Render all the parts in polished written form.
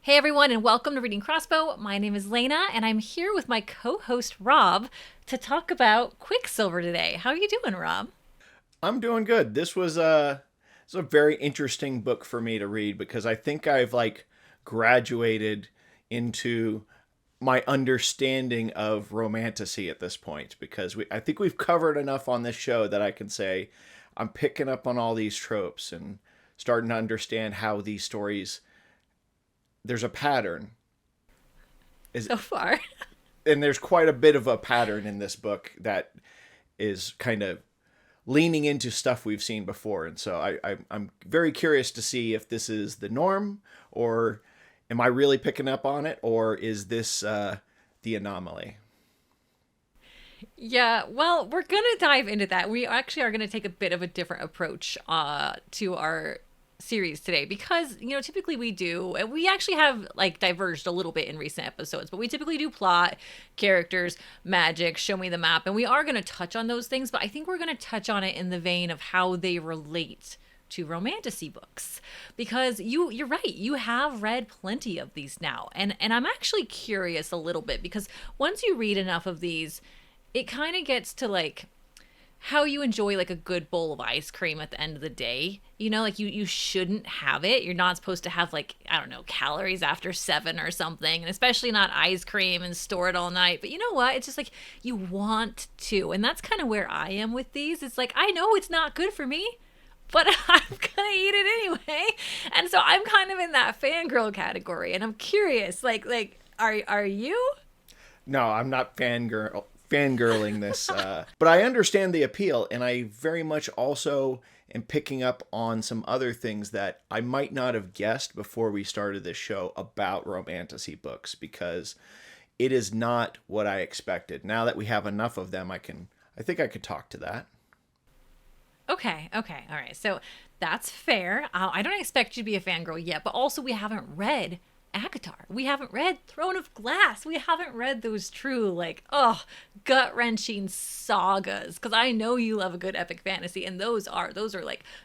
Hey everyone, and welcome to Reading Crossbow. My name is Lena, and I'm here with my co-host Rob to talk about Quicksilver today. How are you doing, Rob? I'm doing good. This was a very interesting book for me to read because I think I've graduated into my understanding of romantasy at this point because I think we've covered enough on this show that I can say I'm picking up on all these tropes and starting to understand how these stories there's a pattern is So far. and there's quite a bit of a pattern in this book that is kind of leaning into stuff we've seen before. And so I'm very curious to see if this is the norm, or am I really picking up on it, or is this the anomaly? Yeah, well, we're going to dive into that. We actually are going to take a bit of a different approach to our series today because, typically we do, and we actually have diverged a little bit in recent episodes, but we typically do plot, characters, magic, show me the map, and we are going to touch on those things, but I think we're going to touch on it in the vein of how they relate to romantasy books because you're right, you have read plenty of these now, and I'm actually curious a little bit because once you read enough of these, it kind of gets to how you enjoy a good bowl of ice cream at the end of the day. You shouldn't have it. You're not supposed to have I don't know, calories after 7 or something, and especially not ice cream and store it all night. But you know what? It's just you want to. And that's kind of where I am with these. It's I know it's not good for me, but I'm gonna eat it anyway. And so I'm kind of in that fangirl category, and I'm curious, are you? No, I'm not fangirling this, but I understand the appeal, and I very much also am picking up on some other things that I might not have guessed before we started this show about romantasy books, because it is not what I expected. Now that we have enough of them, I think I could talk to that. Okay, all right. So that's fair. I don't expect you to be a fangirl yet, but also we haven't read Akatar. We haven't read Throne of Glass. We haven't read those true, gut wrenching sagas. Because I know you love a good epic fantasy, and those are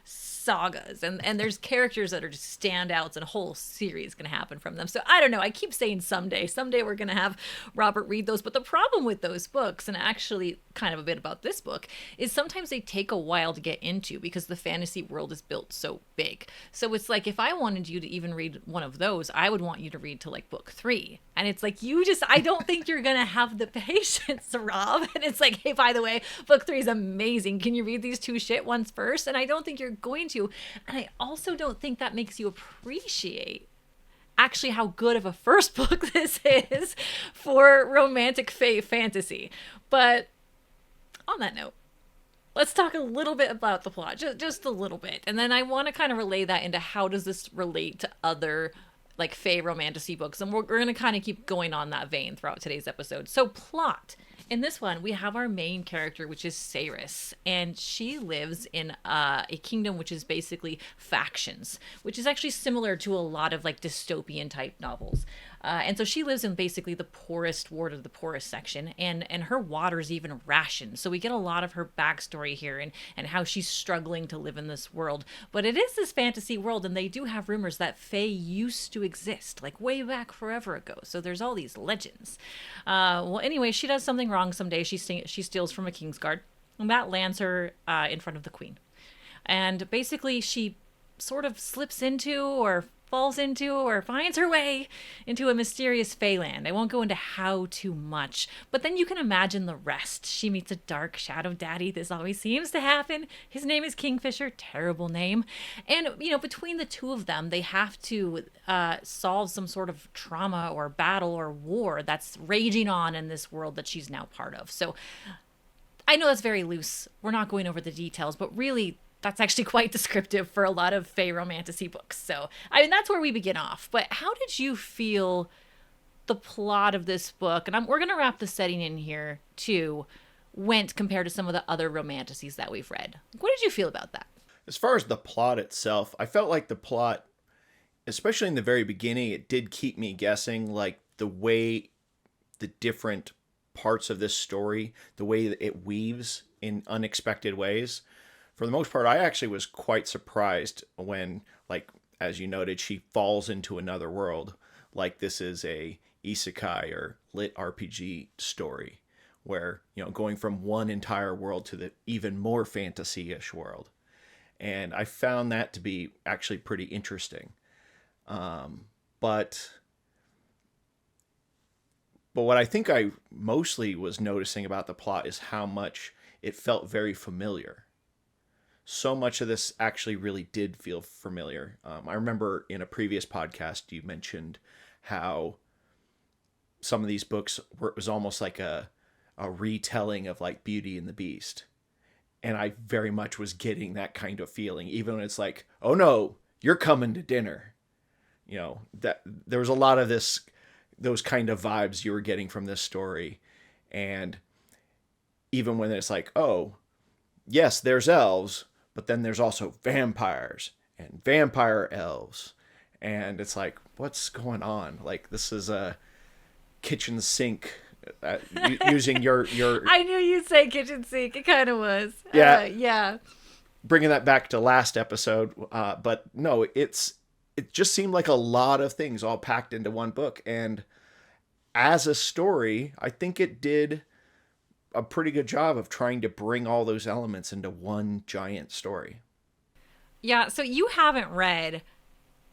sagas, and there's characters that are just standouts, and a whole series can happen from them. So I don't know. I keep saying someday we're gonna have Robert read those, but the problem with those books, and actually kind of a bit about this book, is sometimes they take a while to get into because the fantasy world is built so big. So it's if I wanted you to even read one of those, I would want you to read to book 3, and it's I don't think you're gonna have the patience, Rob. And it's hey, by the way, book 3 is amazing, can you read these two shit ones first? And I don't think you're going to. And I also don't think that makes you appreciate actually how good of a first book this is for romantic fantasy. But on that note, let's talk a little bit about the plot, just a little bit, and then I want to kind of relay that into how does this relate to other fae romantasy books, and we're going to kind of keep going on that vein throughout today's episode. So plot. In this one, we have our main character, which is Saris, and she lives in a kingdom which is basically factions, which is actually similar to a lot of dystopian type novels. And so she lives in basically the poorest ward of the poorest section, and her water's even rationed. So we get a lot of her backstory here, and how she's struggling to live in this world. But it is this fantasy world, and they do have rumors that fae used to exist, way back forever ago. So there's all these legends. Well, anyway, she does something wrong someday. She steals from a king's guard, and that lands her in front of the queen. And basically, she sort of slips into, or falls into, or finds her way into a mysterious Feyland. I won't go into how too much, but then you can imagine the rest. She meets a dark shadow daddy. This always seems to happen. His name is Kingfisher, terrible name. And, between the two of them, they have to solve some sort of trauma or battle or war that's raging on in this world that she's now part of. So I know that's very loose. We're not going over the details, but really, that's actually quite descriptive for a lot of fae romantasy books. So, that's where we begin off. But how did you feel the plot of this book, and we're going to wrap the setting in here too, went compared to some of the other romantasies that we've read? What did you feel about that? As far as the plot itself, I felt like the plot, especially in the very beginning, it did keep me guessing, the way the different parts of this story, the way that it weaves in unexpected ways. For the most part, I actually was quite surprised when, as you noted, she falls into another world. like this is a isekai or lit RPG story where, going from one entire world to the even more fantasy-ish world. And I found that to be actually pretty interesting. But what I think I mostly was noticing about the plot is how much it felt very familiar. So much of this actually really did feel familiar. I remember in a previous podcast you mentioned how some of these books it was almost like a retelling of like Beauty and the Beast. And I very much was getting that kind of feeling, even when it's like, oh no, you're coming to dinner. That there was a lot of those kind of vibes you were getting from this story. And even when it's like, oh, yes, there's elves, but then there's also vampires and vampire elves. And it's like, what's going on? Like, this is a kitchen sink using your I knew you'd say kitchen sink. It kind of was. Yeah. Yeah. Bringing that back to last episode. But no, it just seemed like a lot of things all packed into one book. And as a story, I think it did a pretty good job of trying to bring all those elements into one giant story. Yeah, so you haven't read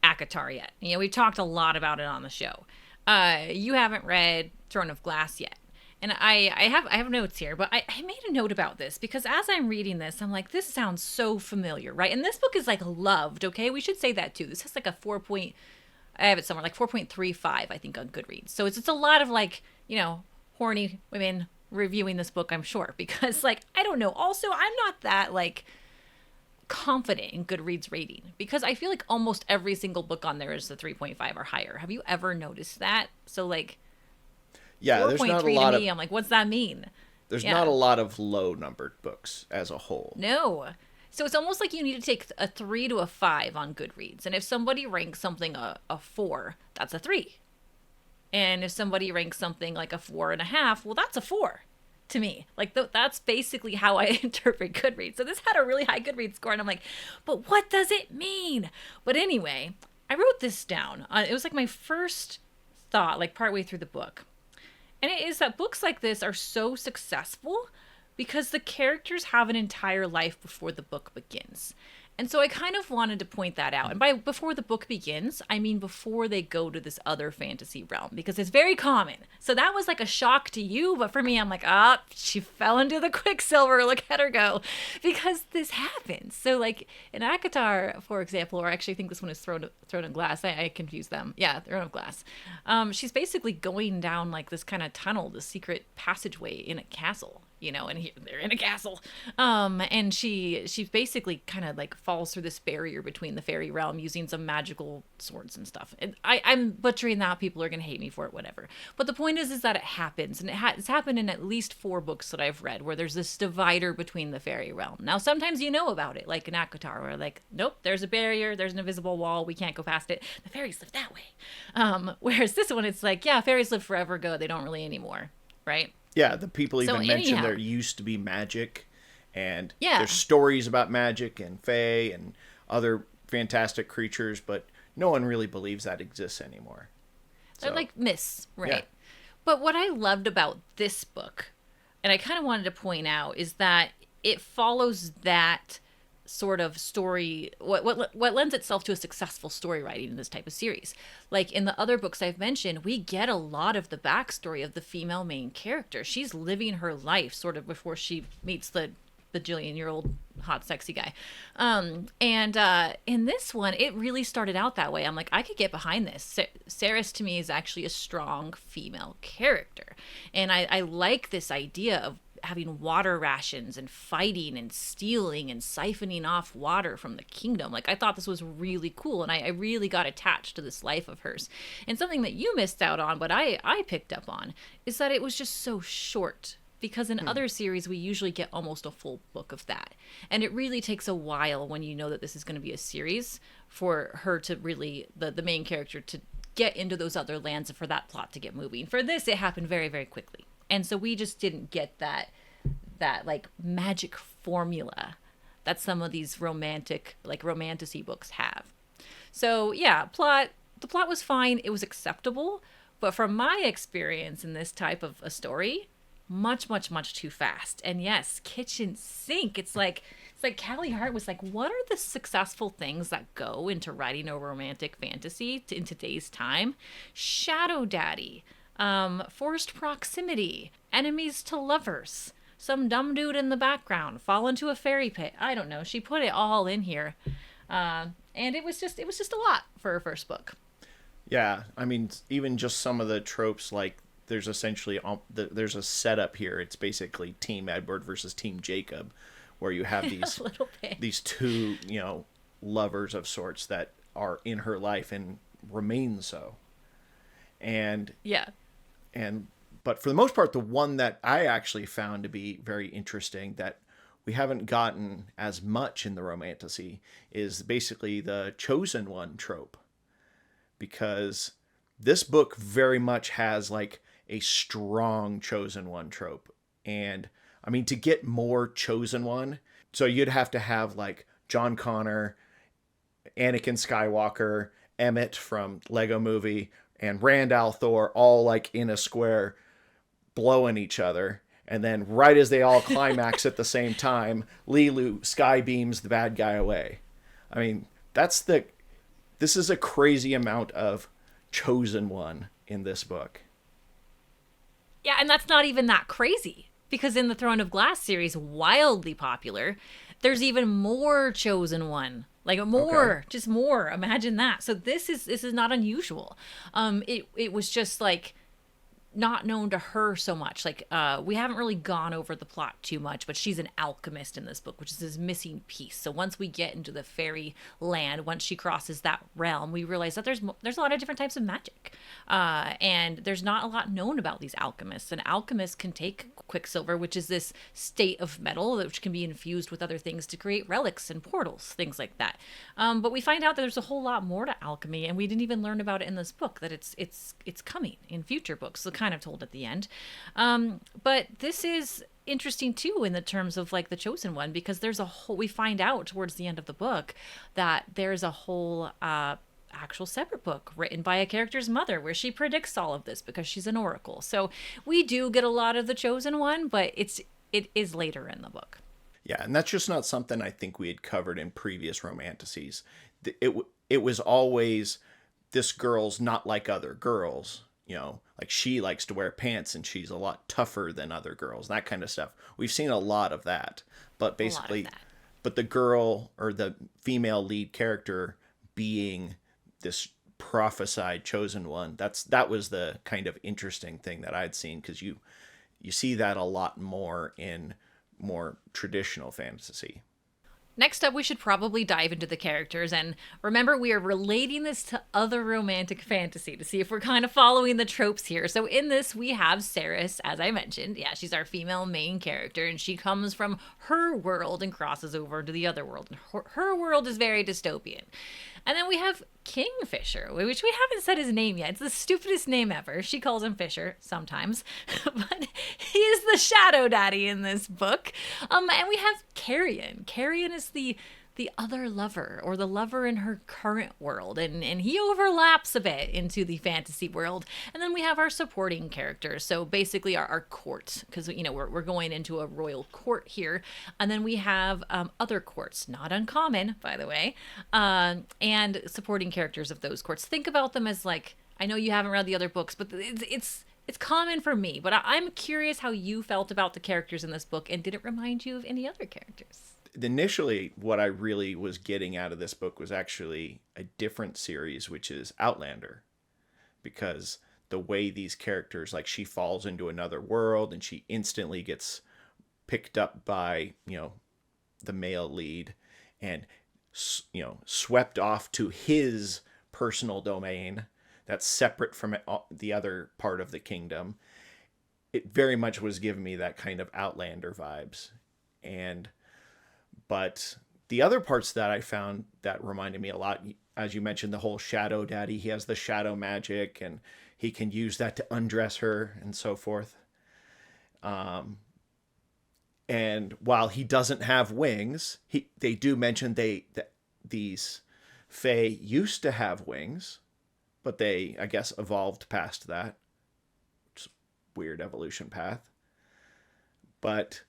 ACOTAR yet. We talked a lot about it on the show. You haven't read Throne of Glass yet. And I have notes here, but I made a note about this because as I'm reading this, I'm like, this sounds so familiar, right? And this book is like loved, okay? We should say that too. This has like a I have it somewhere, like 4.35, I think, on Goodreads. So it's a lot of like, horny women reviewing this book, I'm sure, because like, I don't know. Also, I'm not that like confident in Goodreads rating because I feel like almost every single book on there is the 3.5 or higher. Have you ever noticed that? So like, yeah, there's not a lot to me, I'm like, what's that mean? There's not a lot of low numbered books as a whole. No. So it's almost like you need to take a 3 to a 5 on Goodreads. And if somebody ranks something a 4, that's a 3. And if somebody ranks something like a 4.5, well, that's a 4 to me. Like that's basically how I interpret Goodreads. So this had a really high Goodreads score. And I'm like, but what does it mean? But anyway, I wrote this down. It was like my first thought, like partway through the book. And it is that books like this are so successful because the characters have an entire life before the book begins. And so I kind of wanted to point that out. And by before the book begins, I mean before they go to this other fantasy realm, because it's very common. So that was like a shock to you, but for me, I'm like, she fell into the Quicksilver, look at her go, because this happens. So like in ACOTAR, for example, or I actually think this one is Throne of Glass. I confused them. Yeah, Throne of Glass. She's basically going down like this kind of tunnel, this secret passageway in a castle. And they're in a castle. And she basically kind of like falls through this barrier between the fairy realm using some magical swords and stuff. And I'm butchering that. People are going to hate me for it, whatever. But the point is that it happens. And it's happened in at least 4 books that I've read where there's this divider between the fairy realm. Now, sometimes you know about it, like in ACOTAR, where like, nope, there's a barrier, there's an invisible wall, we can't go past it. The fairies live that way. Whereas this one, it's like, yeah, fairies live forever ago. They don't really anymore, right? Yeah, the people even mentioned there used to be magic, and there's stories about magic and fae and other fantastic creatures, but no one really believes that exists anymore. They're like myths, right? Yeah. But what I loved about this book, and I kind of wanted to point out, is that it follows that sort of story, what lends itself to a successful story writing in this type of series. Like in the other books I've mentioned, we get a lot of the backstory of the female main character. She's living her life sort of before she meets the bajillion-year-old hot, sexy guy. And in this one, it really started out that way. I'm like, I could get behind this. Saris to me is actually a strong female character. And I like this idea of having water rations and fighting and stealing and siphoning off water from the kingdom. Like, I thought this was really cool, and I really got attached to this life of hers. And something that you missed out on, but I picked up on, is that it was just so short. Because in other series, we usually get almost a full book of that. And it really takes a while when you know that this is going to be a series for her to really, the main character, to get into those other lands and for that plot to get moving. For this, it happened very, very quickly. And so we just didn't get that like magic formula that some of these romantic, like romantasy books have. So yeah, plot, the plot was fine. It was acceptable. But from my experience in this type of a story, much, much, much too fast. And yes, kitchen sink. It's like Callie Hart was like, what are the successful things that go into writing a romantic fantasy in today's time? Shadow daddy, forced proximity, enemies to lovers, some dumb dude in the background, fall into a fairy pit. I don't know. She put it all in here. And it was just a lot for her first book. Yeah, I mean, even just some of the tropes, like there's a setup here. It's basically Team Edward versus Team Jacob, where you have A little bit. these two, lovers of sorts that are in her life and remain so. And Yeah. and but for the most part, the one that I actually found to be very interesting that we haven't gotten as much in the romantasy is basically the chosen one trope, because this book very much has like a strong chosen one trope. And I mean, to get more chosen one, so you'd have to have like John Connor, Anakin Skywalker, Emmett from Lego Movie, and Rand al'Thor all like in a square blowing each other. And then right as they all climax at the same time, Lilu sky beams the bad guy away. I mean, this is a crazy amount of chosen one in this book. Yeah, and that's not even that crazy because in the Throne of Glass series, wildly popular, there's even more chosen one. Like more, Okay. just more. Imagine that. So this is not unusual. It was just like not known to her so much. Like, we haven't really gone over the plot too much, but she's an alchemist in this book, which is this missing piece. So once we get into the fairy land, once she crosses that realm, we realize that there's a lot of different types of magic, and there's not a lot known about these alchemists. An alchemist can take quicksilver, which is this state of metal which can be infused with other things to create relics and portals, things like that. But we find out that there's a whole lot more to alchemy, and we didn't even learn about it in this book. That it's coming in future books. So kind of told at the end. But this is interesting too in the terms of like the chosen one, because there's a whole, we find out towards the end of the book that there's a whole actual separate book written by a character's mother where she predicts all of this because she's an oracle. So we do get a lot of the chosen one, but it is later in the book. Yeah, and that's just not something I think we had covered in previous romantasies. It was always this girl's not like other girls, like she likes to wear pants and she's a lot tougher than other girls, that kind of stuff. We've seen a lot of that, but A lot of basically, that. but the girl or the female lead character being this prophesied chosen one, that was the kind of interesting thing that I'd seen, because you see that a lot more in more traditional fantasy. Next up, we should probably dive into the characters. And remember, we are relating this to other romantic fantasy to see if we're kind of following the tropes here. So in this, we have Saris, as I mentioned. Yeah, she's our female main character, and she comes from her world and crosses over to the other world. And her world is very dystopian. And then we have Kingfisher, which we haven't said his name yet. It's the stupidest name ever. She calls him Fisher sometimes, but he is the shadow daddy in this book. And we have Carrion. Carrion is the other lover, or the lover in her current world, and he overlaps a bit into the fantasy world. And then we have our supporting characters, so basically our court, because we're going into a royal court here. And then we have other courts, not uncommon by the way, and supporting characters of those courts. Think about them as like, I know you haven't read the other books, but it's common for me, but I'm curious how you felt about the characters in this book, and did it remind you of any other characters? Initially, what I really was getting out of this book was actually a different series, which is Outlander, because the way these characters, like, she falls into another world and she instantly gets picked up by the male lead and swept off to his personal domain that's separate from the other part of the kingdom. It very much was giving me that kind of Outlander vibes. But the other parts that I found that reminded me a lot, as you mentioned, the whole shadow daddy, he has the shadow magic and he can use that to undress her and so forth. And while he doesn't have wings, they do mention that these Fae used to have wings, but they, I guess, evolved past that. It's a weird evolution path. But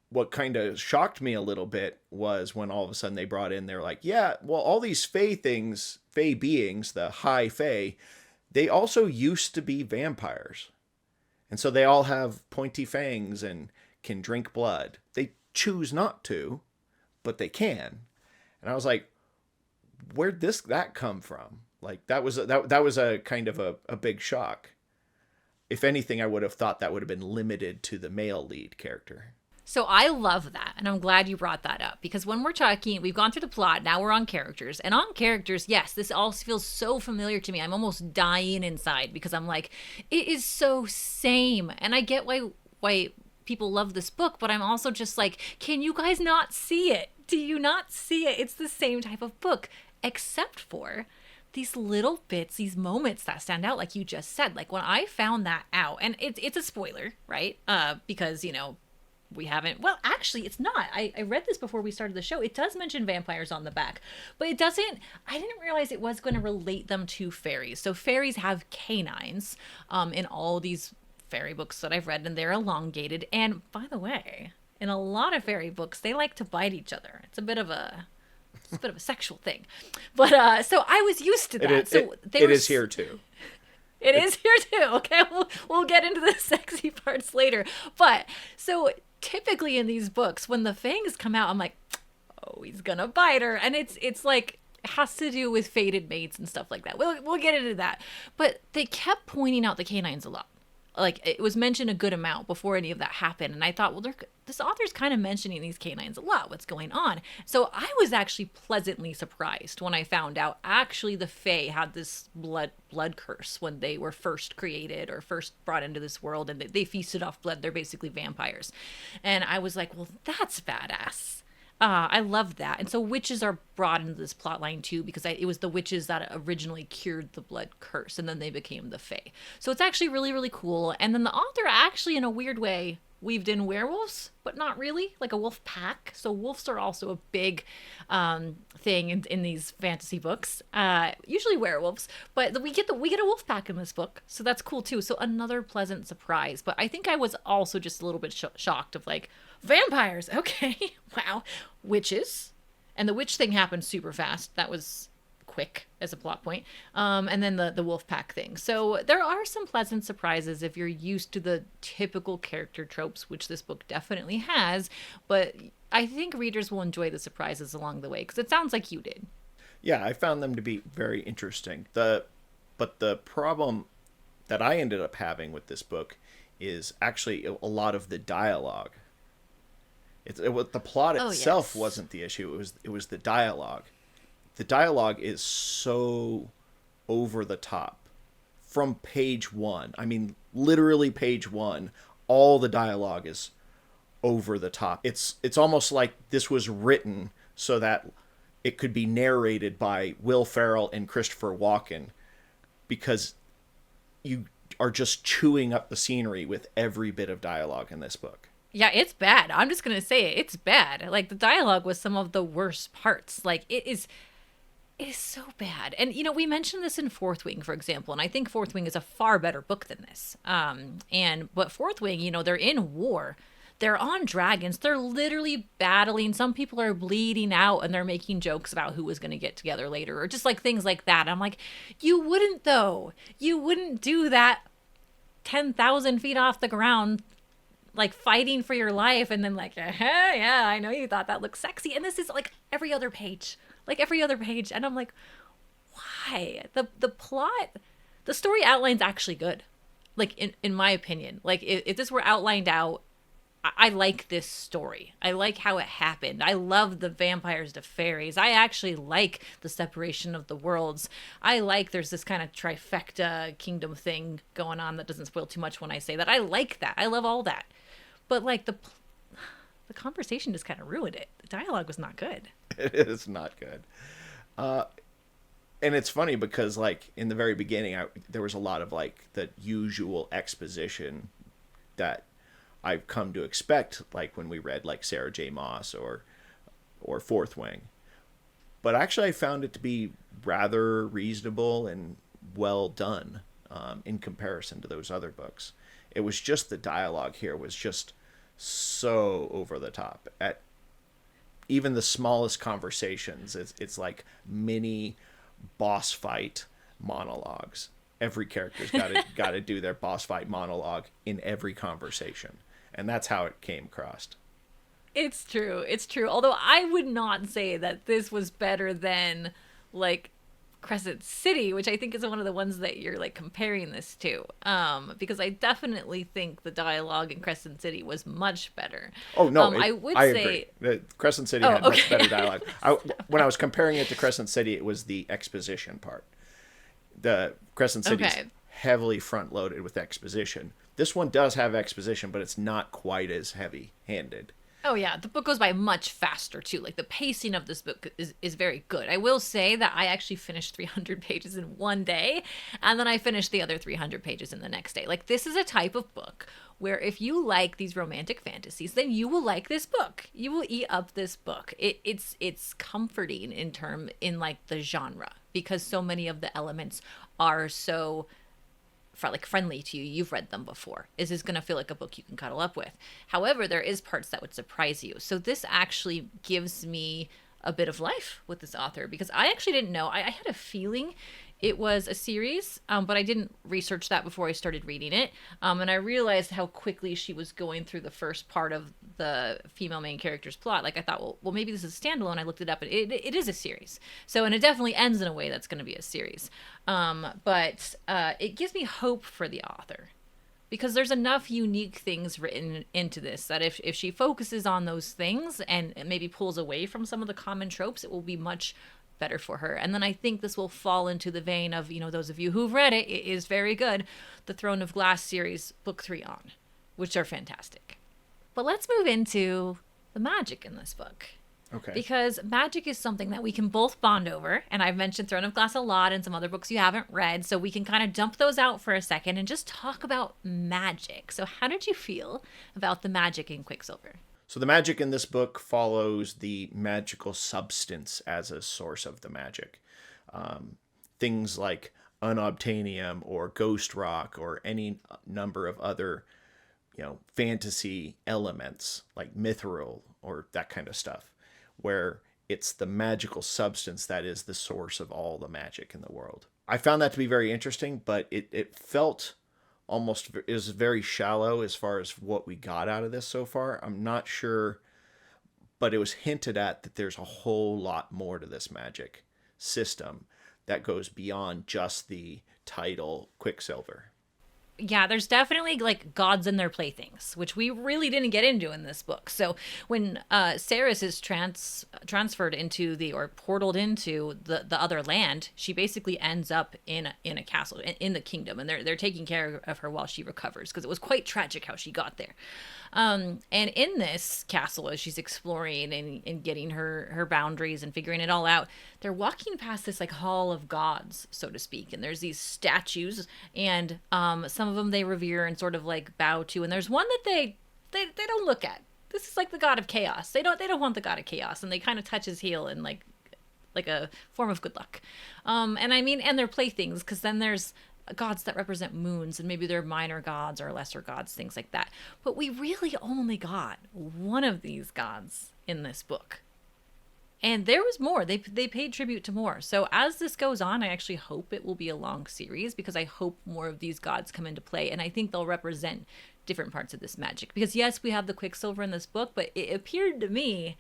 what kind of shocked me a little bit was when all of a sudden they brought in, they're like, yeah, well, all these Fae things, Fae beings, the high Fae, they also used to be vampires. And so they all have pointy fangs and can drink blood. They choose not to, but they can. And I was like, where'd that come from? Like that was a kind of a big shock. If anything, I would have thought that would have been limited to the male lead character. So I love that, and I'm glad you brought that up, because when we're talking, we've gone through the plot, now we're on characters, and on characters, yes, this all feels so familiar to me. I'm almost dying inside because I'm like, it is so same, and I get why people love this book, but I'm also just like, can you guys not see it? Do you not see it? It's the same type of book, except for these little bits, these moments that stand out, like you just said. Like when I found that out, and it's a spoiler, right? Because, we haven't, well, actually it's not, I read this before we started the show. It does mention vampires on the back, but I didn't realize it was going to relate them to fairies. So fairies have canines in all these fairy books that I've read, and they're elongated. And by the way, in a lot of fairy books, they like to bite each other. It's a bit of a sexual thing, but so I was used to that. It is here too. It is here too. Okay, we'll get into the sexy parts later. But so typically in these books, when the fangs come out, I'm like, oh, he's gonna bite her, and it's like, it has to do with fated mates and stuff like that. We'll get into that. But they kept pointing out the canines a lot. Like it was mentioned a good amount before any of that happened, and I thought, well, this author's kind of mentioning these canines a lot. What's going on? So I was actually pleasantly surprised when I found out actually the Fae had this blood curse when they were first created or first brought into this world, and they feasted off blood. They're basically vampires, and I was like, well, that's badass. I love that. And so witches are brought into this plot line too, because it was the witches that originally cured the blood curse, and then they became the Fae. So it's actually really, really cool. And then the author actually, in a weird way, weaved in werewolves, but not really, like a wolf pack. So wolves are also a big thing in these fantasy books. Usually werewolves, but we get a wolf pack in this book, so that's cool too. So another pleasant surprise. But I think I was also just a little bit shocked of like, vampires, okay, wow, witches, and the witch thing happened super fast. That was quick as a plot point. And then the wolf pack thing. So there are some pleasant surprises if you're used to the typical character tropes, which this book definitely has. But I think readers will enjoy the surprises along the way, because it sounds like you did. Yeah, I found them to be very interesting. But the problem that I ended up having with this book is actually a lot of the dialogue. The plot itself wasn't the issue. It was the dialogue. The dialogue is so over the top from page one. I mean, literally page one. All the dialogue is over the top. It's almost like this was written so that it could be narrated by Will Ferrell and Christopher Walken, because you are just chewing up the scenery with every bit of dialogue in this book. Yeah, it's bad. I'm just going to say it. It's bad. Like, the dialogue was some of the worst parts. Like, it is so bad. And, we mentioned this in Fourth Wing, for example, and I think Fourth Wing is a far better book than this. But Fourth Wing, they're in war. They're on dragons. They're literally battling. Some people are bleeding out, and they're making jokes about who was going to get together later, or just like things like that. I'm like, you wouldn't, though. You wouldn't do that 10,000 feet off the ground, like fighting for your life, and then like, hey, yeah, I know you thought that looked sexy, and this is like every other page, and I'm like, why? The plot, the story outline's actually good, like in my opinion. Like if this were outlined out, I like this story. I like how it happened. I love the vampires to fairies. I actually like the separation of the worlds. I like there's this kind of trifecta kingdom thing going on that doesn't spoil too much when I say that. I like that. I love all that. But like the conversation just kind of ruined it. The dialogue was not good. It is not good. And it's funny because like in the very beginning, there was a lot of like the usual exposition that I've come to expect, like when we read like Sarah J. Maas or Fourth Wing. But actually, I found it to be rather reasonable and well done in comparison to those other books. It was just the dialogue here was just so over the top. At even the smallest conversations, it's like mini boss fight monologues. Every character's got to do their boss fight monologue in every conversation, and that's how it came across. It's true. It's true. Although I would not say that this was better than like Crescent City, which I think is one of the ones that you're like comparing this to. Because I definitely think the dialogue in Crescent City was much better. Oh no, I would I say agree. Crescent City had much better dialogue. When I was comparing it to Crescent City, it was the exposition part. The Crescent City is heavily front loaded with exposition. This one does have exposition, but it's not quite as heavy handed. Oh yeah, the book goes by much faster too. Like the pacing of this book is very good. I will say that I actually finished 300 pages in one day, and then I finished the other 300 pages in the next day. Like this is a type of book where if you like these romantic fantasies, then you will like this book. You will eat up this book. It's comforting in like the genre because so many of the elements are so friendly to you. You've read them before. Is this going to feel like a book you can cuddle up with? However, there is parts that would surprise you. So this actually gives me a bit of life with this author because I actually didn't know. I had a feeling it was a series, but I didn't research that before I started reading it. And I realized how quickly she was going through the first part of the female main character's plot. Like I thought, well, maybe this is a standalone. I looked it up, and it is a series. So, and it definitely ends in a way that's going to be a series. But it gives me hope for the author because there's enough unique things written into this that if she focuses on those things and maybe pulls away from some of the common tropes, it will be much better for her. And then I think this will fall into the vein of, those of you who've read it, it is very good. The Throne of Glass series, book 3 on, which are fantastic. But let's move into the magic in this book. Okay. Because magic is something that we can both bond over. And I've mentioned Throne of Glass a lot and some other books you haven't read. So we can kind of dump those out for a second and just talk about magic. So how did you feel about the magic in Quicksilver? So the magic in this book follows the magical substance as a source of the magic. Things like unobtainium or ghost rock or any number of other, fantasy elements like mithril or that kind of stuff, where it's the magical substance that is the source of all the magic in the world. I found that to be very interesting, but it felt almost is very shallow as far as what we got out of this so far. I'm not sure, but it was hinted at that there's a whole lot more to this magic system that goes beyond just the title Quicksilver. Yeah, there's definitely like gods and their playthings, which we really didn't get into in this book. So when Ceres is transferred into or portaled into the other land, she basically ends up in a castle in the kingdom, and they're taking care of her while she recovers because it was quite tragic how she got there. And in this castle, as she's exploring and getting her boundaries and figuring it all out, they're walking past this like hall of gods, so to speak. And there's these statues, and some of them they revere and sort of like bow to. And there's one that they don't look at. This is like the god of chaos. They don't want the god of chaos, and they kind of touch his heel and like a form of good luck. And their playthings, because then there's gods that represent moons, and maybe they're minor gods or lesser gods, things like that. But we really only got one of these gods in this book. And there was more. They paid tribute to more. So as this goes on, I actually hope it will be a long series because I hope more of these gods come into play. And I think they'll represent different parts of this magic. Because yes, we have the Quicksilver in this book, but it appeared to me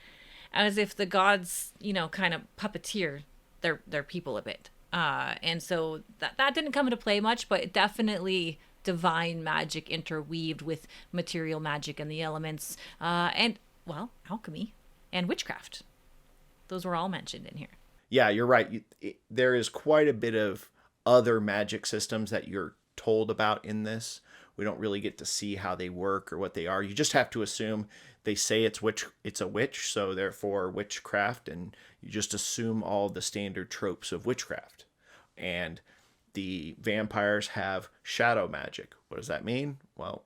as if the gods, kind of puppeteer their people a bit. And so that didn't come into play much, but definitely divine magic interweaved with material magic and the elements, alchemy and witchcraft. Those were all mentioned in here. Yeah, you're right. There is quite a bit of other magic systems that you're told about in this. We don't really get to see how they work or what they are. You just have to assume they say it's a witch, so therefore witchcraft, and you just assume all the standard tropes of witchcraft. And the vampires have shadow magic. What does that mean? Well,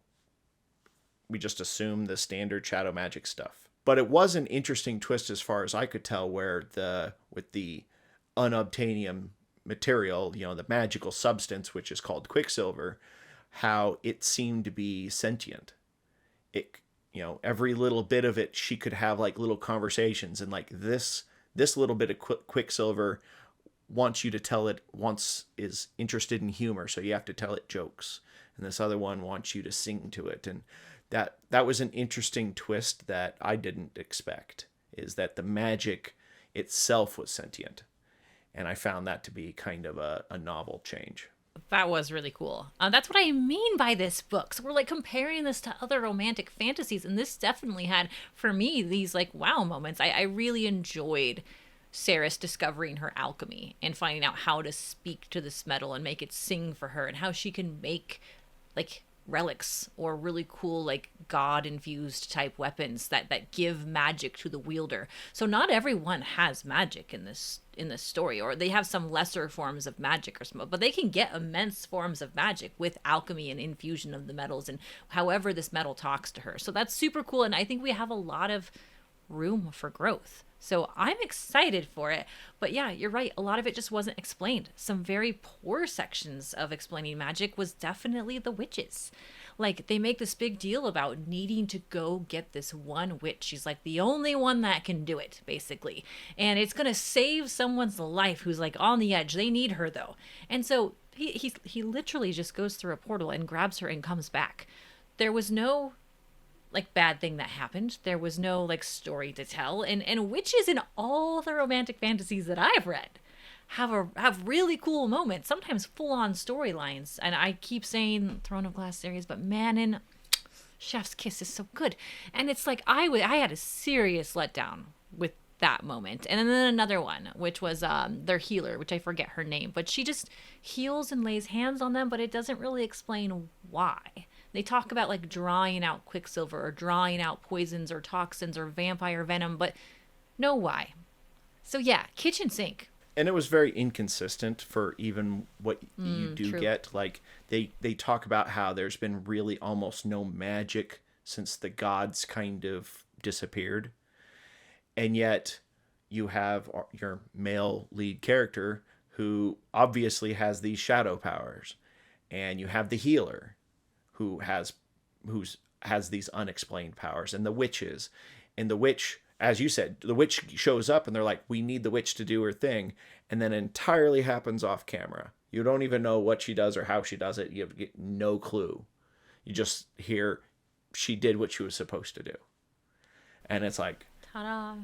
we just assume the standard shadow magic stuff. But it was an interesting twist as far as I could tell, where with the unobtainium material, the magical substance, which is called Quicksilver, how it seemed to be sentient. It, every little bit of it, she could have like little conversations, and like this little bit of Quicksilver wants you to tell it, is interested in humor, so you have to tell it jokes, and this other one wants you to sing to it. And that was an interesting twist that I didn't expect, is that the magic itself was sentient. And I found that to be kind of a novel change. That was really cool. That's what I mean by this book. So we're like comparing this to other romantic fantasies, and this definitely had, for me, these like wow moments. I really enjoyed Ceres discovering her alchemy and finding out how to speak to this metal and make it sing for her, and how she can make like relics or really cool like god infused type weapons that give magic to the wielder. So not everyone has magic in this story, or they have some lesser forms of magic or something, but they can get immense forms of magic with alchemy and infusion of the metals and however this metal talks to her. So that's super cool, and I think we have a lot of room for growth. So I'm excited for it. But yeah, you're right. A lot of it just wasn't explained. Some very poor sections of explaining magic was definitely the witches. Like, they make this big deal about needing to go get this one witch. She's like the only one that can do it, basically. And it's going to save someone's life who's like on the edge. They need her, though. And so he literally just goes through a portal and grabs her and comes back. There was no like bad thing that happened. There was no like story to tell, and witches in all the romantic fantasies that I've read have really cool moments, sometimes full on storylines. And I keep saying Throne of Glass series, but Manon, Chef's Kiss is so good. And it's like I had a serious letdown with that moment. And then another one, which was their healer, which I forget her name, but she just heals and lays hands on them, but it doesn't really explain why. They talk about like drawing out Quicksilver or drawing out poisons or toxins or vampire venom, but no why. So yeah, kitchen sink. And it was very inconsistent for even what you do true. get. Like they talk about how there's been really almost no magic since the gods kind of disappeared. And yet you have your male lead character who obviously has these shadow powers. And you have the healer who has these unexplained powers, and the witches. And the witch, as you said, the witch shows up and they're like, we need the witch to do her thing, and then entirely happens off camera. You don't even know what she does or how she does it. You get no clue. You just hear she did what she was supposed to do. And it's like, ta-da.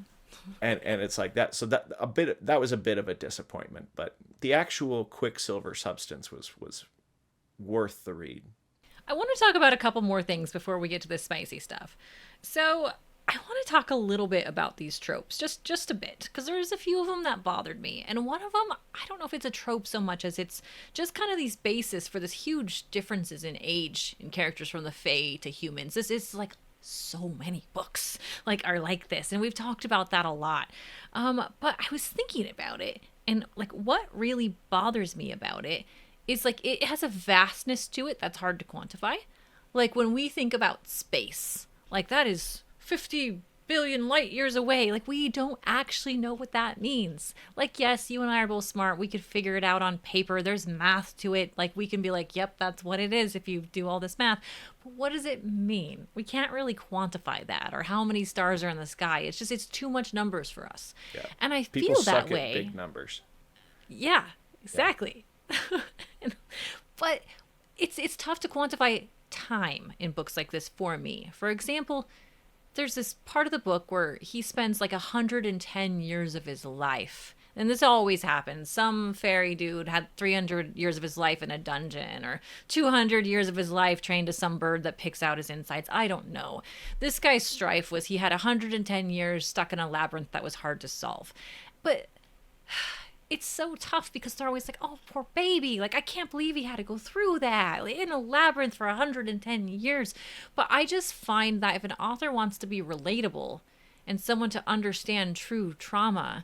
and it's like that. So that was a bit of a disappointment, but the actual Quicksilver substance was worth the read. I want to talk about a couple more things before we get to the spicy stuff. So I want to talk a little bit about these tropes, just a bit, because there's a few of them that bothered me. And one of them, I don't know if it's a trope so much as it's just kind of these bases for this huge differences in age in characters from the Fae to humans. This is like so many books like are like this, and we've talked about that a lot. But I was thinking about it, and like what really bothers me about it is like it has a vastness to it that's hard to quantify. Like when we think about space, like that is 50 billion light years away. Like we don't actually know what that means. Like, yes, you and I are both smart. We could figure it out on paper. There's math to it. Like we can be like, yep, that's what it is if you do all this math. But what does it mean? We can't really quantify that, or how many stars are in the sky. It's too much numbers for us. Yeah. And I People feel suck that way. at big numbers. Yeah, exactly. Yeah. But it's tough to quantify time in books like this for me. For example, there's this part of the book where he spends like 110 years of his life. And this always happens. Some fairy dude had 300 years of his life in a dungeon, or 200 years of his life trained to some bird that picks out his insides. I don't know. This guy's strife was he had 110 years stuck in a labyrinth that was hard to solve. But it's so tough because they're always like, oh, poor baby. Like, I can't believe he had to go through that, like, in a labyrinth for 110 years. But I just find that if an author wants to be relatable and someone to understand true trauma,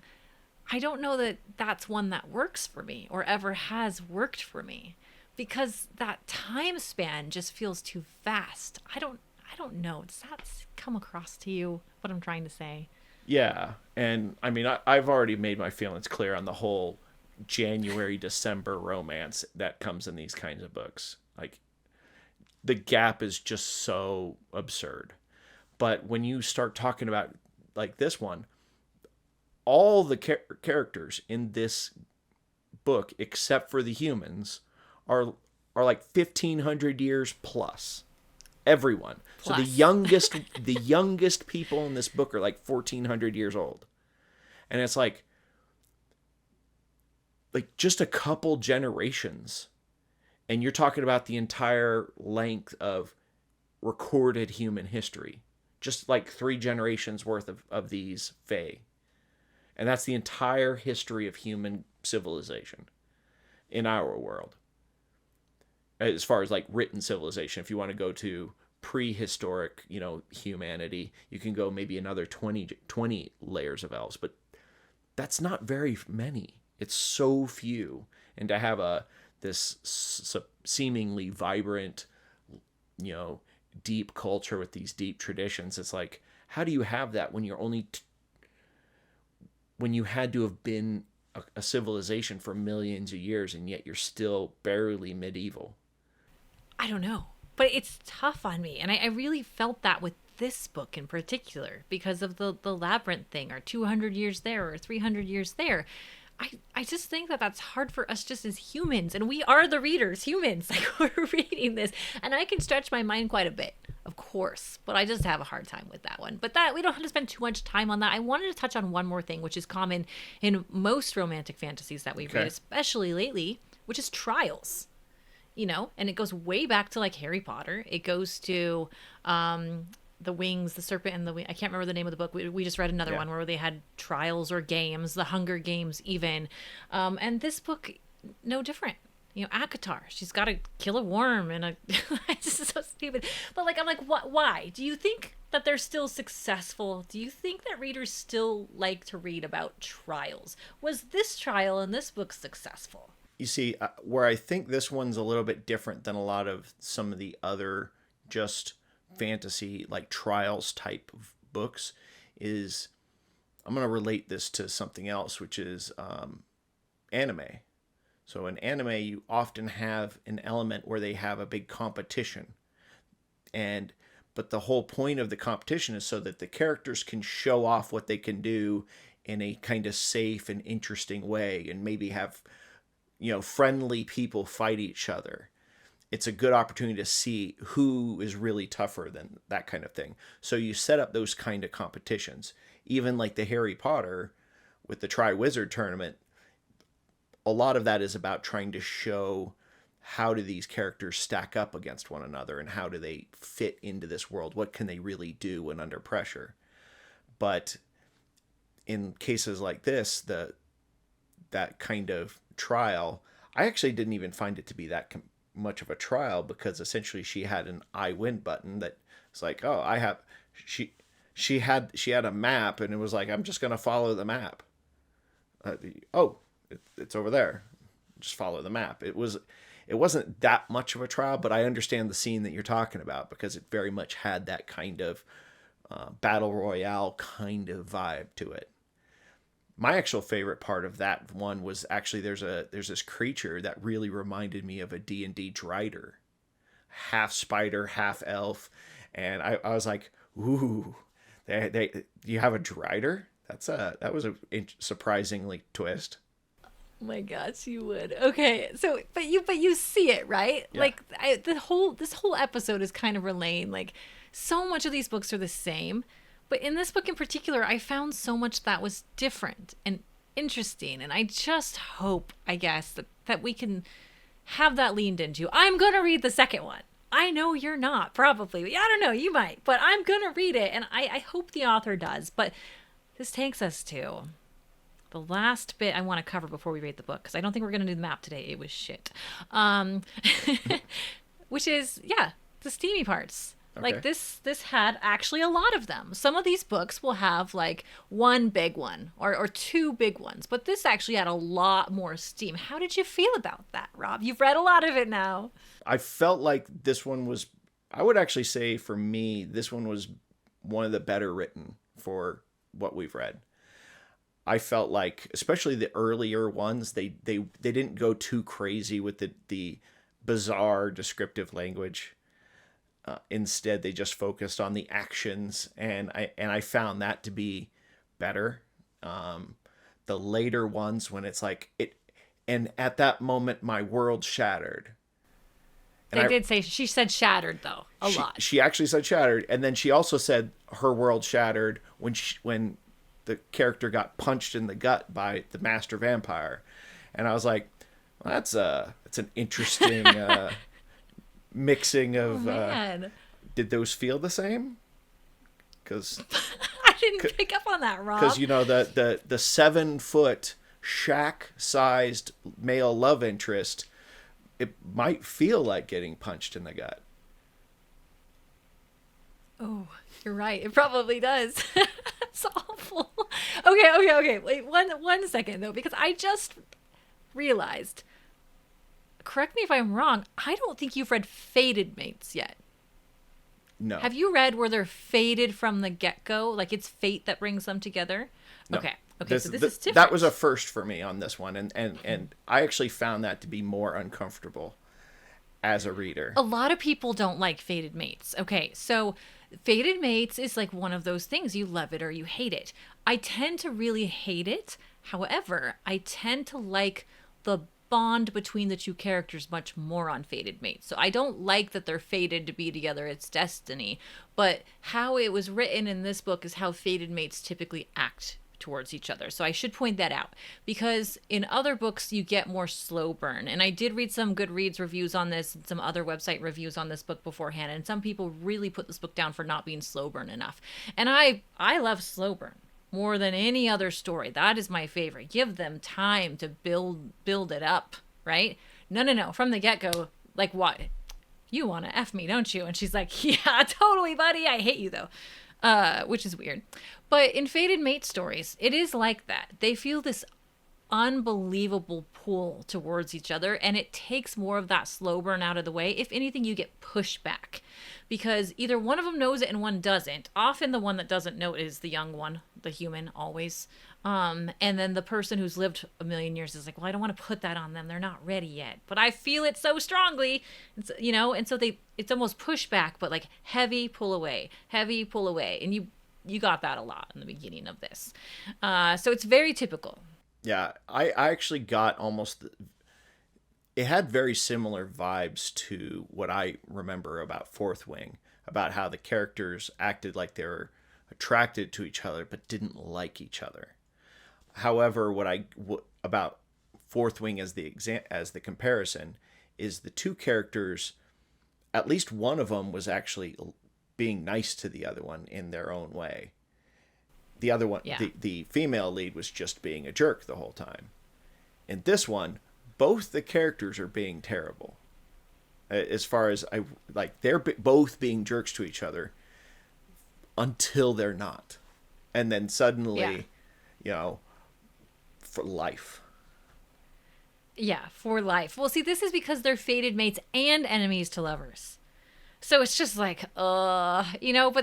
I don't know that that's one that works for me or ever has worked for me, because that time span just feels too vast. I don't I don't know. Does that come across to you, what I'm trying to say? Yeah, and I mean, I've already made my feelings clear on the whole January December romance that comes in these kinds of books. Like the gap is just so absurd. But when you start talking about like this one, all the characters in this book, except for the humans, are like 1,500 years plus. Everyone. So the Plus. youngest people in this book are like 1,400 years old, and it's like just a couple generations, and you're talking about the entire length of recorded human history, just like 3 generations worth of these Fae, and that's the entire history of human civilization in our world. As far as like written civilization, if you want to go to prehistoric, humanity, you can go maybe another 20 layers of elves, but that's not very many. It's so few. And to have this seemingly vibrant, deep culture with these deep traditions, it's like, how do you have that when you're only when you had to have been a civilization for millions of years, and yet you're still barely medieval? I don't know. But it's tough on me. And I really felt that with this book in particular because of the labyrinth thing, or 200 years there or 300 years there. I just think that that's hard for us just as humans. And we are the readers, humans. Like, we're reading this. And I can stretch my mind quite a bit, of course. But I just have a hard time with that one. But that we don't have to spend too much time on that. I wanted to touch on one more thing, which is common in most romantic fantasies that we read, especially lately, which is trials. And it goes way back to like Harry Potter. It goes to the Wings, the Serpent and the Wing. I can't remember the name of the book. We just read another one where they had trials or games, the Hunger Games even. And this book, no different. Akatar, she's got to kill a worm and it's just so stupid. But like, I'm like, what? Why? Do you think that they're still successful? Do you think that readers still like to read about trials? Was this trial in this book successful? You see, where I think this one's a little bit different than a lot of some of the other just fantasy, like trials type of books, is I'm going to relate this to something else, which is anime. So in anime, you often have an element where they have a big competition. But the whole point of the competition is so that the characters can show off what they can do in a kind of safe and interesting way, and maybe have friendly people fight each other. It's a good opportunity to see who is really tougher than that kind of thing. So you set up those kind of competitions. Even like the Harry Potter with the Triwizard Tournament, a lot of that is about trying to show how do these characters stack up against one another, and how do they fit into this world? What can they really do when under pressure? But in cases like this, that kind of trial, I actually didn't even find it to be that much of a trial, because essentially she had an I win button that it's like, oh, I have she had a map, and it was like, I'm just going to follow the map. It's over there, just follow the map. It wasn't that much of a trial, but I understand the scene that you're talking about, because it very much had that kind of battle royale kind of vibe to it. My actual favorite part of that one was actually there's this creature that really reminded me of a D&D Drider, half spider, half elf, and I was like, ooh, you have a Drider? That was a surprisingly twist. Oh my gosh, you would. Okay, so but you see it, right? Yeah. Like this whole episode is kind of relaying like so much of these books are the same. But in this book in particular, I found so much that was different and interesting. And I just hope, I guess, that we can have that leaned into. I'm going to read the second one. I know you're not, probably. I don't know, you might. But I'm going to read it. And I hope the author does. But this takes us to the last bit I want to cover before we read the book, because I don't think we're going to do the map today. It was shit. Which is, the steamy parts. Okay. Like this had actually a lot of them. Some of these books will have like one big one or two big ones, but this actually had a lot more steam. How did you feel about that, Rob? You've read a lot of it now. I felt like this one was I would actually say for me, this one was one of the better written for what we've read. I felt like, especially the earlier ones, they didn't go too crazy with the bizarre descriptive language. Instead, they just focused on the actions, and I found that to be better. The later ones, when it's like it, and at that moment, my world shattered. And They did say, she said shattered though, a she, lot. she actually said shattered, and then she also said her world shattered when the character got punched in the gut by the master vampire, and I was like, well, that's an interesting mixing of. Man. Did those feel the same? Because I didn't pick up on that, Rob. because the 7-foot shack-sized male love interest, it might feel like getting punched in the gut. Oh, you're right. It probably does. It's awful. Okay. Wait, one second though, because I just realized. Correct me if I'm wrong. I don't think you've read Fated Mates yet. No. Have you read where they're fated from the get-go? Like it's fate that brings them together? No. Okay. So this is different. That was a first for me on this one, and I actually found that to be more uncomfortable as a reader. A lot of people don't like Fated Mates. Okay, so Fated Mates is like one of those things. You love it or you hate it. I tend to really hate it. However, I tend to like the bond between the two characters much more on Fated Mates. So I don't like that they're fated to be together. It's destiny. But how it was written in this book is how Fated Mates typically act towards each other. So I should point that out, because in other books you get more slow burn. And I did read some Goodreads reviews on this and some other website reviews on this book beforehand, and some people really put this book down for not being slow burn enough. And I love slow burn more than any other story. That is my favorite. Give them time to build it up, right? No. From the get-go, like, what? You want to F me, don't you? And she's like, yeah, totally, buddy. I hate you, though. Which is weird. But in Fated Mate stories, it is like that. They feel this unbelievable pull towards each other, and it takes more of that slow burn out of the way. If anything, you get pushed back, because either one of them knows it and one doesn't. Often the one that doesn't know it is the young one, the human, always. And then the person who's lived a million years is like, well, I don't want to put that on them. They're not ready yet, but I feel it so strongly. It's, and so it's almost pushback, but like heavy pull away. And you got that a lot in the beginning of this. So it's very typical. Yeah, I actually got it had very similar vibes to what I remember about Fourth Wing, about how the characters acted like they were attracted to each other but didn't like each other. However, about Fourth Wing as the comparison is the two characters, at least one of them was actually being nice to the other one in their own way. The other one, yeah. the female lead, was just being a jerk the whole time. In this one, both the characters are being terrible. As far as they're both being jerks to each other until they're not. And then suddenly, for life. Yeah, for life. Well, see, this is because they're fated mates and enemies to lovers. So it's just like, but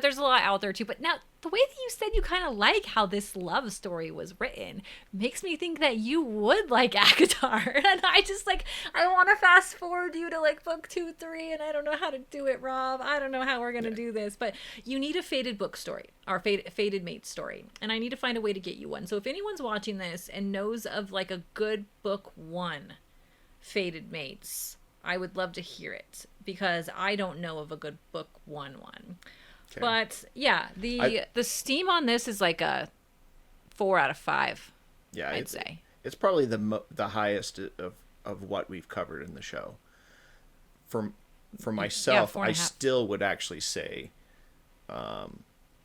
there's a lot out there too. But now, the way that you said you kind of like how this love story was written makes me think that you would like ACOTAR. And I want to fast forward you to like book 2, 3, and I don't know how to do it, Rob. I don't know how we're going to do this. But you need a fated book story, or fated mate story. And I need to find a way to get you one. So if anyone's watching this and knows of like a good book 1 fated mates, I would love to hear it, because I don't know of a good book 1. Okay. But yeah, the Steam on this is like a 4 out of 5. Yeah, I'd say it's probably the highest of what we've covered in the show. For myself, I still would actually say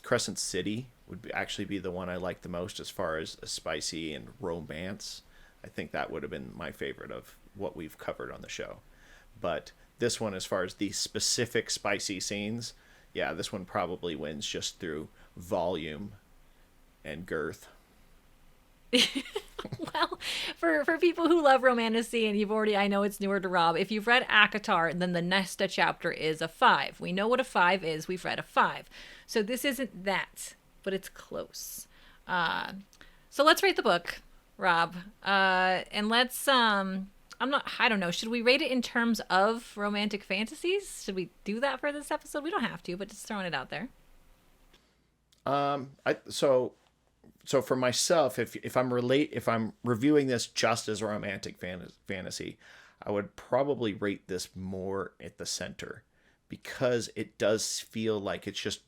Crescent City would actually be the one I like the most as far as a spicy and romance. I think that would have been my favorite of what we've covered on the show. But this one, as far as the specific spicy scenes, yeah, this one probably wins just through volume and girth. Well, for people who love romantasy, and you've already, I know it's newer to Rob, if you've read Akatar, then the Nesta chapter is a 5. We know what a 5 is. We've read a 5. So this isn't that, but it's close. Uh, so let's rate the book, Rob. And let's, I don't know, should we rate it in terms of romantic fantasies? Should we do that for this episode? We don't have to, but just throwing it out there. So for myself, if I'm reviewing this just as a romantic fantasy, I would probably rate this more at the center, because it does feel like it's just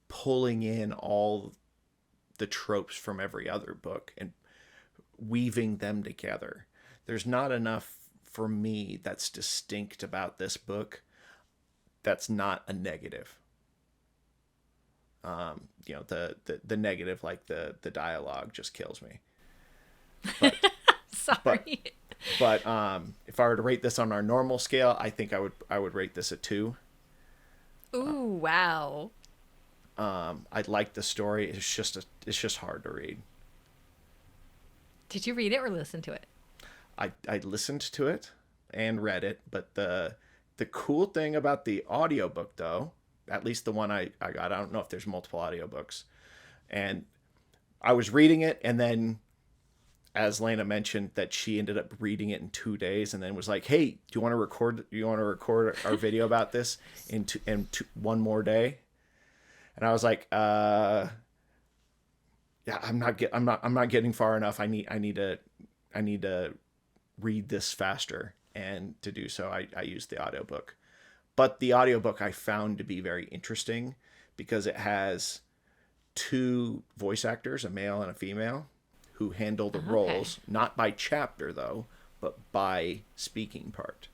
pulling in all the tropes from every other book and weaving them together. There's not enough for me that's distinct about this book that's not a negative. The negative, like the dialogue, just kills me. But Sorry. but if I were to rate this on our normal scale, I think I would rate this a 2. Ooh, wow. I like the story. It's just hard to read. Did you read it or listen to it? I listened to it and read it, but the cool thing about the audiobook, though, at least the one I got, I don't know if there's multiple audiobooks, and I was reading it, and then, as Lena mentioned, that she ended up reading it in 2 days, and then was like, "Hey, do you want to record? Our video about this in one more day?" And I was like, "Yeah, I'm not getting far enough. I need to read this faster." And to do so, I used the audiobook. But the audiobook I found to be very interesting because it has 2 voice actors, a male and a female, who handle the roles, not by chapter though, but by speaking part.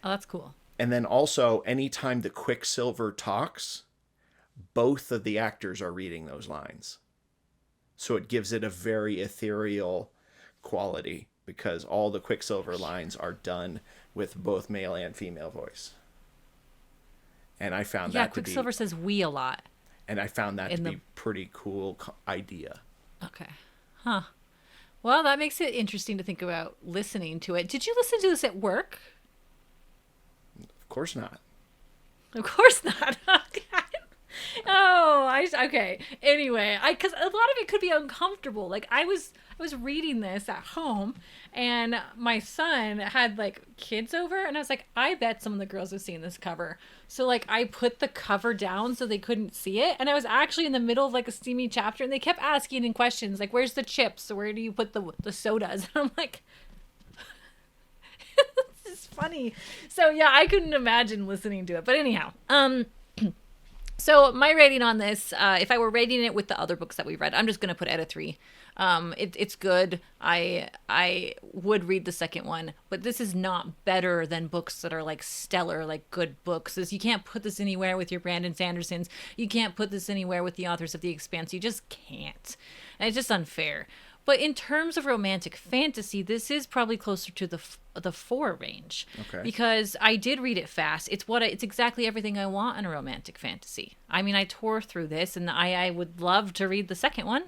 Oh, that's cool. And then also, anytime the Quicksilver talks, both of the actors are reading those lines. So it gives it a very ethereal quality because all the Quicksilver lines are done with both male and female voice. And I found that to be... Quicksilver says we a lot. And I found that to be pretty cool idea. Okay. Huh. Well, that makes it interesting to think about listening to it. Did you listen to this at work? Of course not. Of course not. Okay. Anyway, because a lot of it could be uncomfortable. Like I was reading this at home, and my son had like kids over, and I was like, I bet some of the girls have seen this cover. So like I put the cover down so they couldn't see it, and I was actually in the middle of like a steamy chapter, and they kept asking in questions like, "Where's the chips? Where do you put the sodas?" And I'm like, this is funny. So yeah, I couldn't imagine listening to it. But anyhow, so my rating on this, if I were rating it with the other books that we read, I'm just going to put it at a 3. It's good. I would read the second one, but this is not better than books that are like stellar, like good books. You can't put this anywhere with your Brandon Sandersons. You can't put this anywhere with the authors of The Expanse. You just can't. And it's just unfair. But in terms of romantic fantasy, this is probably closer to the 4 range. Okay. Because I did read it fast. It's exactly everything I want in a romantic fantasy. I mean, I tore through this, and I would love to read the second one.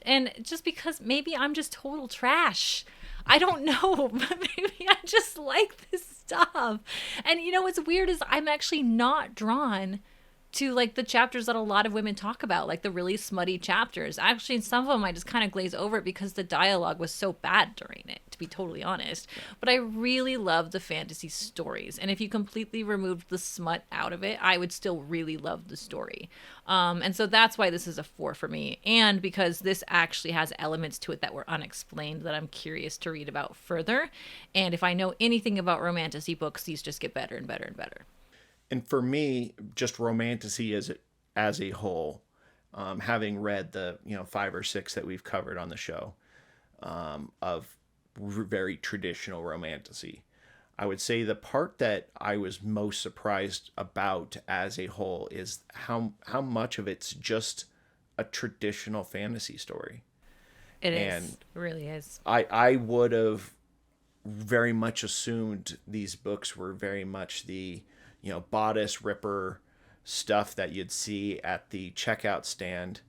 And just because maybe I'm just total trash. I don't know, but maybe I just like this stuff. And you know what's weird is I'm actually not drawn to like the chapters that a lot of women talk about, like the really smutty chapters. Actually, in some of them I just kind of glaze over it because the dialogue was so bad during it, to be totally honest. But I really love the fantasy stories, and if you completely removed the smut out of it, I would still really love the story. And so that's why this is a 4 for me, and because this actually has elements to it that were unexplained that I'm curious to read about further. And if I know anything about romantasy books, these just get better and better and better. And for me, just romantasy as a whole, having read the 5 or 6 that we've covered on the show, of very traditional romantasy, I would say the part that I was most surprised about as a whole is how much of it's just a traditional fantasy story. It really is. I would have very much assumed these books were very much the bodice ripper stuff that you'd see at the checkout stand,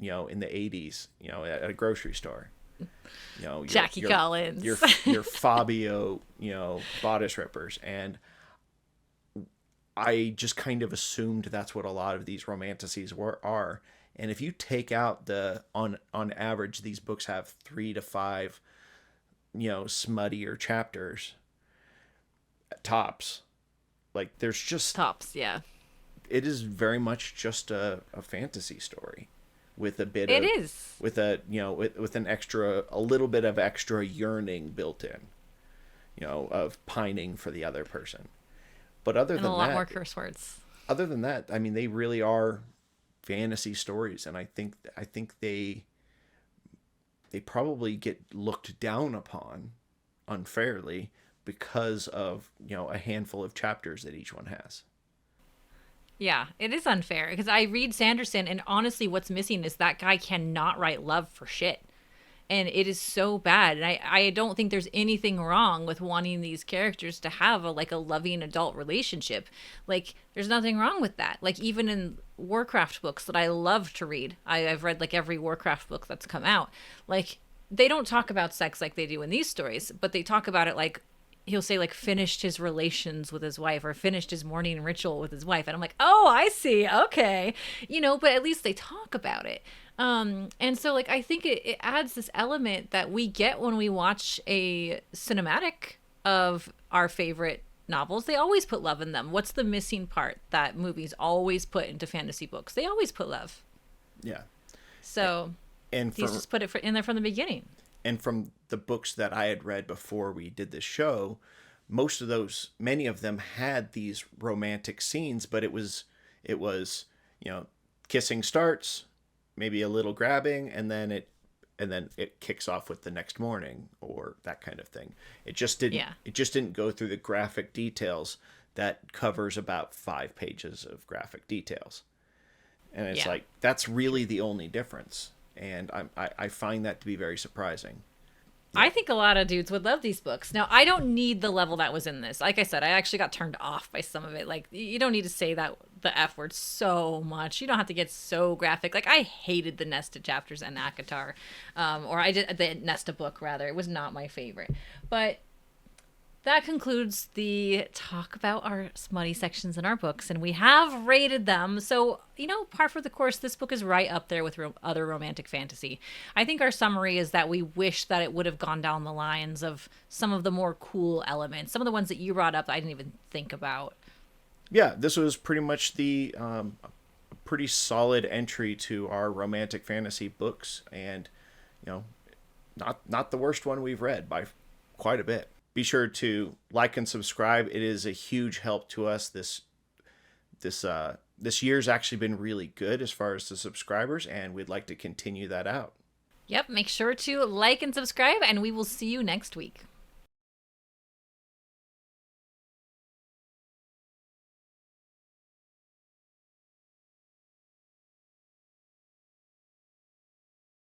in the 80s, at a grocery store. Jackie Collins. your Fabio, bodice rippers. And I just kind of assumed that's what a lot of these romantasies are. And if you take out on average, these books have 3 to 5, smuttier chapters, tops. Like, there's just tops, yeah. It is very much just a fantasy story with a bit it of, is. with a, with a little bit of extra yearning built in, of pining for the other person. But other than that, a lot more curse words. Other than that, I mean, they really are fantasy stories, and I think they probably get looked down upon unfairly because of a handful of chapters that each one has. Yeah, it is unfair because I read Sanderson, and honestly, what's missing is that guy cannot write love for shit. And it is so bad. And I don't think there's anything wrong with wanting these characters to have a loving adult relationship. Like, there's nothing wrong with that. Like, even in Warcraft books that I love to read, I've read every Warcraft book that's come out. Like, they don't talk about sex like they do in these stories, but they talk about it like, he'll say finished his relations with his wife or finished his morning ritual with his wife. And I'm like, oh, I see. Okay. But at least they talk about it. And so I think it adds this element that we get when we watch a cinematic of our favorite novels. They always put love in them. What's the missing part that movies always put into fantasy books? They always put love. Yeah. So he's just put it in there from the beginning. And from the books that I had read before we did this show, many of them had these romantic scenes, but it was, kissing starts, maybe a little grabbing, and then it kicks off with the next morning or that kind of thing. It just didn't go through the graphic details that covers about 5 pages of graphic details. And it's that's really the only difference. And I find that to be very surprising. I think a lot of dudes would love these books. Now, I don't need the level that was in this. Like I said, I actually got turned off by some of it. You don't need to say the F word so much. You don't have to get so graphic. I hated the Nesta chapters in Akatar. Or I did the Nesta book, rather. It was not my favorite. But that concludes the talk about our smutty sections in our books, and we have rated them. So, par for the course, this book is right up there with other romantic fantasy. I think our summary is that we wish that it would have gone down the lines of some of the more cool elements, some of the ones that you brought up that I didn't even think about. Yeah, this was pretty much the pretty solid entry to our romantic fantasy books, and not the worst one we've read by quite a bit. Be sure to like and subscribe. It is a huge help to us. This year's actually been really good as far as the subscribers, and we'd like to continue that out. Yep, make sure to like and subscribe, and we will see you next week.